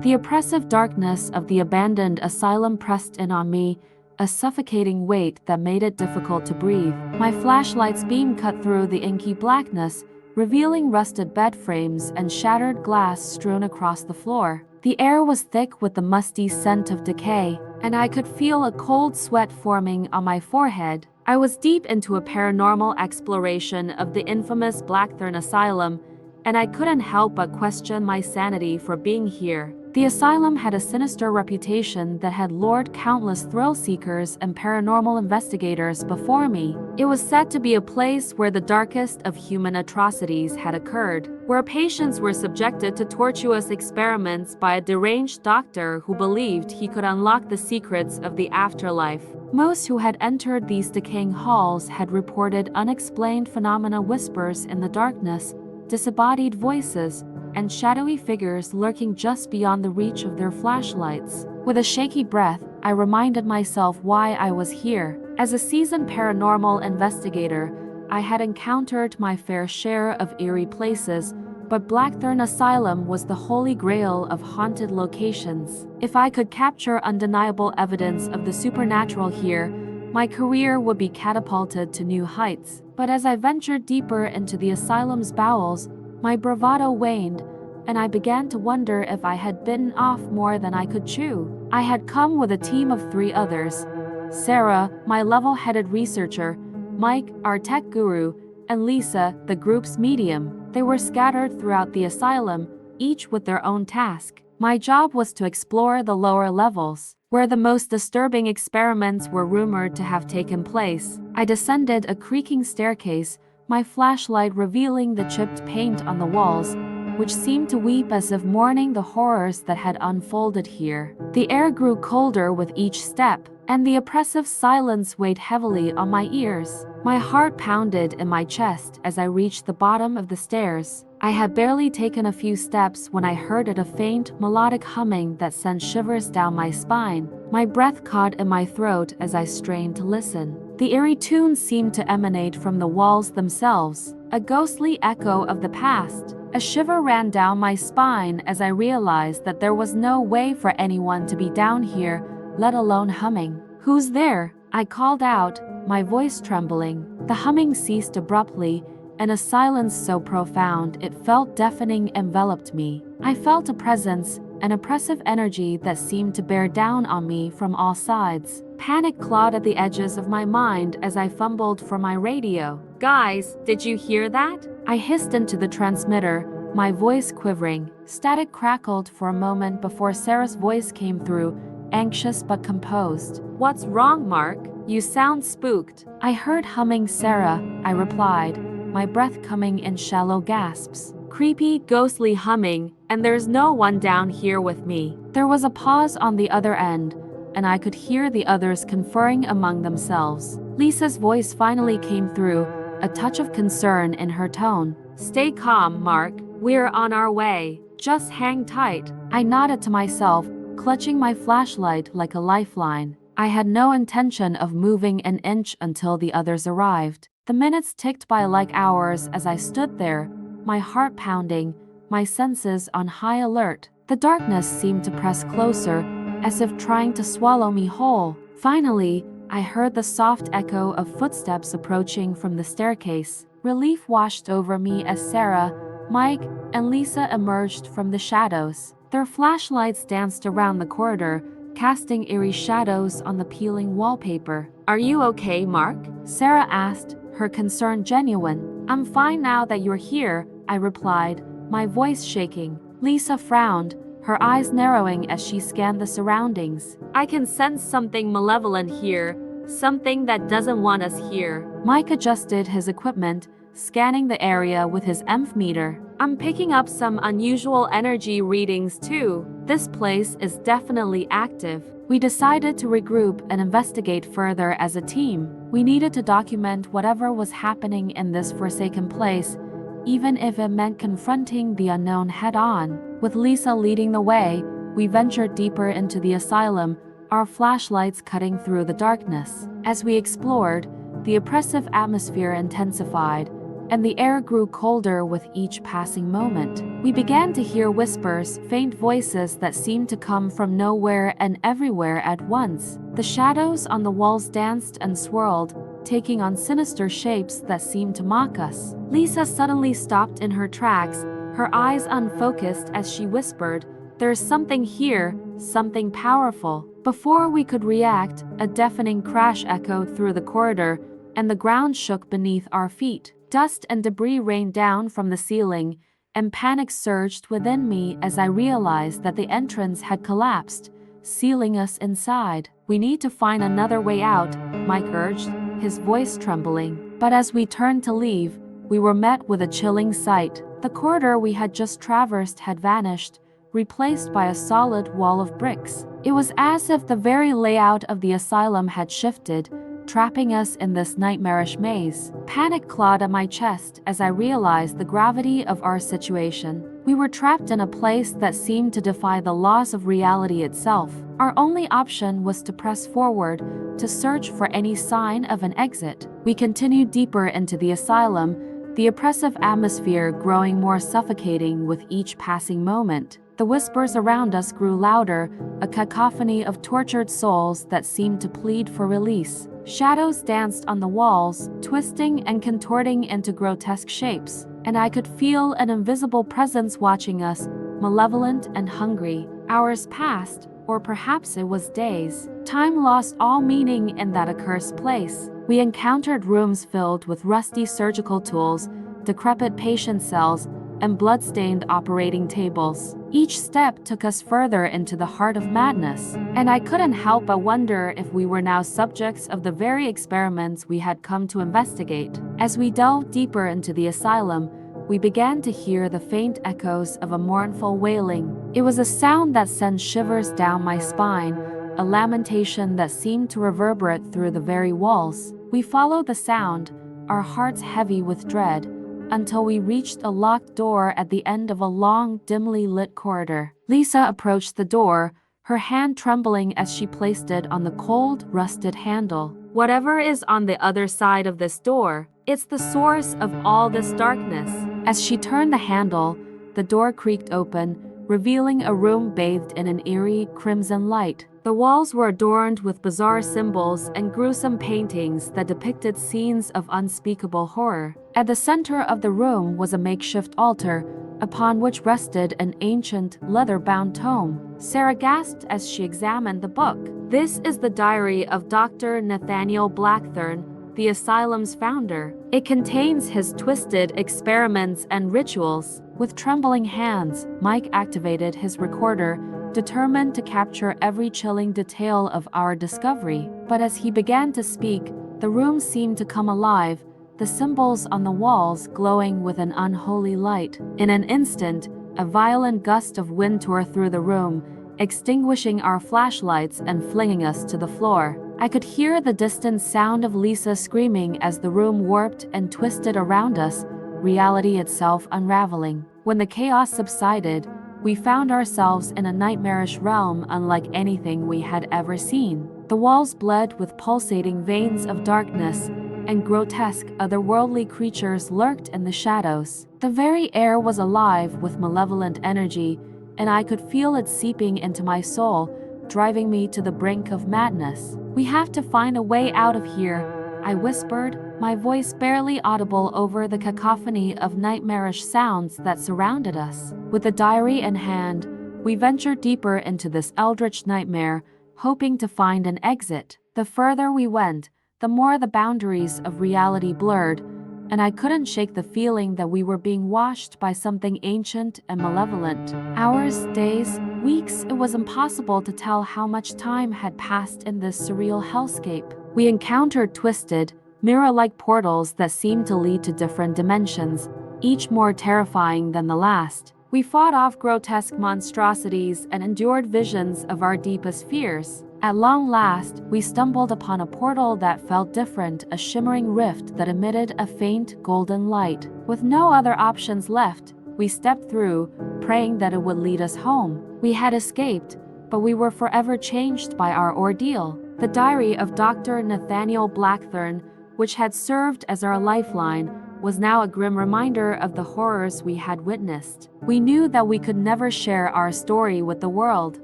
The oppressive darkness of the abandoned asylum pressed in on me, a suffocating weight that made it difficult to breathe. My flashlight's beam cut through the inky blackness, revealing rusted bed frames and shattered glass strewn across the floor. The air was thick with the musty scent of decay, and I could feel a cold sweat forming on my forehead. I was deep into a paranormal exploration of the infamous Blackthorn Asylum, and I couldn't help but question my sanity for being here. The asylum had a sinister reputation that had lured countless thrill-seekers and paranormal investigators before me. It was said to be a place where the darkest of human atrocities had occurred, where patients were subjected to tortuous experiments by a deranged doctor who believed he could unlock the secrets of the afterlife. Most who had entered these decaying halls had reported unexplained phenomena, whispers in the darkness, disembodied voices, and shadowy figures lurking just beyond the reach of their flashlights. With a shaky breath, I reminded myself why I was here. As a seasoned paranormal investigator, I had encountered my fair share of eerie places, but Blackthorn Asylum was the holy grail of haunted locations. If I could capture undeniable evidence of the supernatural here, my career would be catapulted to new heights. But as I ventured deeper into the asylum's bowels, my bravado waned, and I began to wonder if I had bitten off more than I could chew. I had come with a team of 3 others: Sarah, my level-headed researcher, Mike, our tech guru, and Lisa, the group's medium. They were scattered throughout the asylum, each with their own task. My job was to explore the lower levels, where the most disturbing experiments were rumored to have taken place. I descended a creaking staircase, my flashlight revealing the chipped paint on the walls, which seemed to weep as if mourning the horrors that had unfolded here. The air grew colder with each step, and the oppressive silence weighed heavily on my ears. My heart pounded in my chest as I reached the bottom of the stairs. I had barely taken a few steps when I heard a faint, melodic humming that sent shivers down my spine. My breath caught in my throat as I strained to listen. The eerie tune seemed to emanate from the walls themselves, a ghostly echo of the past. A shiver ran down my spine as I realized that there was no way for anyone to be down here, let alone humming. "Who's there?" I called out, my voice trembling. The humming ceased abruptly, and a silence so profound it felt deafening enveloped me. I felt a presence, an oppressive energy that seemed to bear down on me from all sides. Panic clawed at the edges of my mind as I fumbled for my radio. "Guys, did you hear that?" I hissed into the transmitter, my voice quivering. Static crackled for a moment before Sarah's voice came through, anxious but composed. "What's wrong, Mark? You sound spooked." "I heard humming, Sarah," I replied, my breath coming in shallow gasps. "Creepy, ghostly humming, and there's no one down here with me." There was a pause on the other end, and I could hear the others conferring among themselves. Lisa's voice finally came through, a touch of concern in her tone. "Stay calm, Mark. We're on our way. Just hang tight." I nodded to myself, clutching my flashlight like a lifeline. I had no intention of moving an inch until the others arrived. The minutes ticked by like hours as I stood there, my heart pounding, my senses on high alert. The darkness seemed to press closer, as if trying to swallow me whole. Finally, I heard the soft echo of footsteps approaching from the staircase. Relief washed over me as Sarah, Mike, and Lisa emerged from the shadows. Their flashlights danced around the corridor, casting eerie shadows on the peeling wallpaper. "Are you okay, Mark?" Sarah asked, her concern genuine. "I'm fine now that you're here," I replied, my voice shaking. Lisa frowned, her eyes narrowing as she scanned the surroundings. "I can sense something malevolent here, something that doesn't want us here." Mike adjusted his equipment, scanning the area with his EMF meter. "I'm picking up some unusual energy readings too. This place is definitely active." We decided to regroup and investigate further as a team. We needed to document whatever was happening in this forsaken place, even if it meant confronting the unknown head-on. With Lisa leading the way, we ventured deeper into the asylum, our flashlights cutting through the darkness. As we explored, the oppressive atmosphere intensified, and the air grew colder with each passing moment. We began to hear whispers, faint voices that seemed to come from nowhere and everywhere at once. The shadows on the walls danced and swirled, taking on sinister shapes that seemed to mock us. Lisa suddenly stopped in her tracks, her eyes unfocused as she whispered, "There's something here, something powerful." Before we could react, a deafening crash echoed through the corridor, and the ground shook beneath our feet. Dust and debris rained down from the ceiling, and panic surged within me as I realized that the entrance had collapsed, sealing us inside. "We need to find another way out," Mike urged, his voice trembling. But as we turned to leave, we were met with a chilling sight. The corridor we had just traversed had vanished, replaced by a solid wall of bricks. It was as if the very layout of the asylum had shifted, trapping us in this nightmarish maze. Panic clawed at my chest as I realized the gravity of our situation. We were trapped in a place that seemed to defy the laws of reality itself. Our only option was to press forward, to search for any sign of an exit. We continued deeper into the asylum, the oppressive atmosphere growing more suffocating with each passing moment. The whispers around us grew louder, a cacophony of tortured souls that seemed to plead for release. Shadows danced on the walls, twisting and contorting into grotesque shapes, and I could feel an invisible presence watching us, malevolent and hungry. Hours passed, or perhaps it was days. Time lost all meaning in that accursed place. We encountered rooms filled with rusty surgical tools, decrepit patient cells, and blood-stained operating tables. Each step took us further into the heart of madness, and I couldn't help but wonder if we were now subjects of the very experiments we had come to investigate. As we delved deeper into the asylum, we began to hear the faint echoes of a mournful wailing. It was a sound that sent shivers down my spine, a lamentation that seemed to reverberate through the very walls. We followed the sound, our hearts heavy with dread, until we reached a locked door at the end of a long, dimly lit corridor. Lisa approached the door, her hand trembling as she placed it on the cold, rusted handle. "Whatever is on the other side of this door, it's the source of all this darkness." As she turned the handle, the door creaked open, revealing a room bathed in an eerie, crimson light. The walls were adorned with bizarre symbols and gruesome paintings that depicted scenes of unspeakable horror. At the center of the room was a makeshift altar, upon which rested an ancient, leather-bound tome. Sarah gasped as she examined the book. "This is the diary of Dr. Nathaniel Blackthorn, the asylum's founder. It contains his twisted experiments and rituals." With trembling hands, Mike activated his recorder, determined to capture every chilling detail of our discovery. But as he began to speak, the room seemed to come alive, the symbols on the walls glowing with an unholy light. In an instant, a violent gust of wind tore through the room, extinguishing our flashlights and flinging us to the floor. I could hear the distant sound of Lisa screaming as the room warped and twisted around us, reality itself unraveling. When the chaos subsided, we found ourselves in a nightmarish realm unlike anything we had ever seen. The walls bled with pulsating veins of darkness, and grotesque, otherworldly creatures lurked in the shadows. The very air was alive with malevolent energy, and I could feel it seeping into my soul, driving me to the brink of madness. "We have to find a way out of here," I whispered, my voice barely audible over the cacophony of nightmarish sounds that surrounded us. With the diary in hand, we ventured deeper into this eldritch nightmare, hoping to find an exit. The further we went, the more the boundaries of reality blurred, and I couldn't shake the feeling that we were being washed by something ancient and malevolent. Hours, days, weeks, it was impossible to tell how much time had passed in this surreal hellscape. We encountered twisted, mirror-like portals that seemed to lead to different dimensions, each more terrifying than the last. We fought off grotesque monstrosities and endured visions of our deepest fears. At long last, we stumbled upon a portal that felt different, a shimmering rift that emitted a faint golden light. With no other options left, we stepped through, praying that it would lead us home. We had escaped, but we were forever changed by our ordeal. The diary of Dr. Nathaniel Blackthorn, which had served as our lifeline, was now a grim reminder of the horrors we had witnessed. We knew that we could never share our story with the world.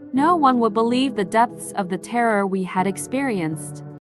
No one would believe the depths of the terror we had experienced.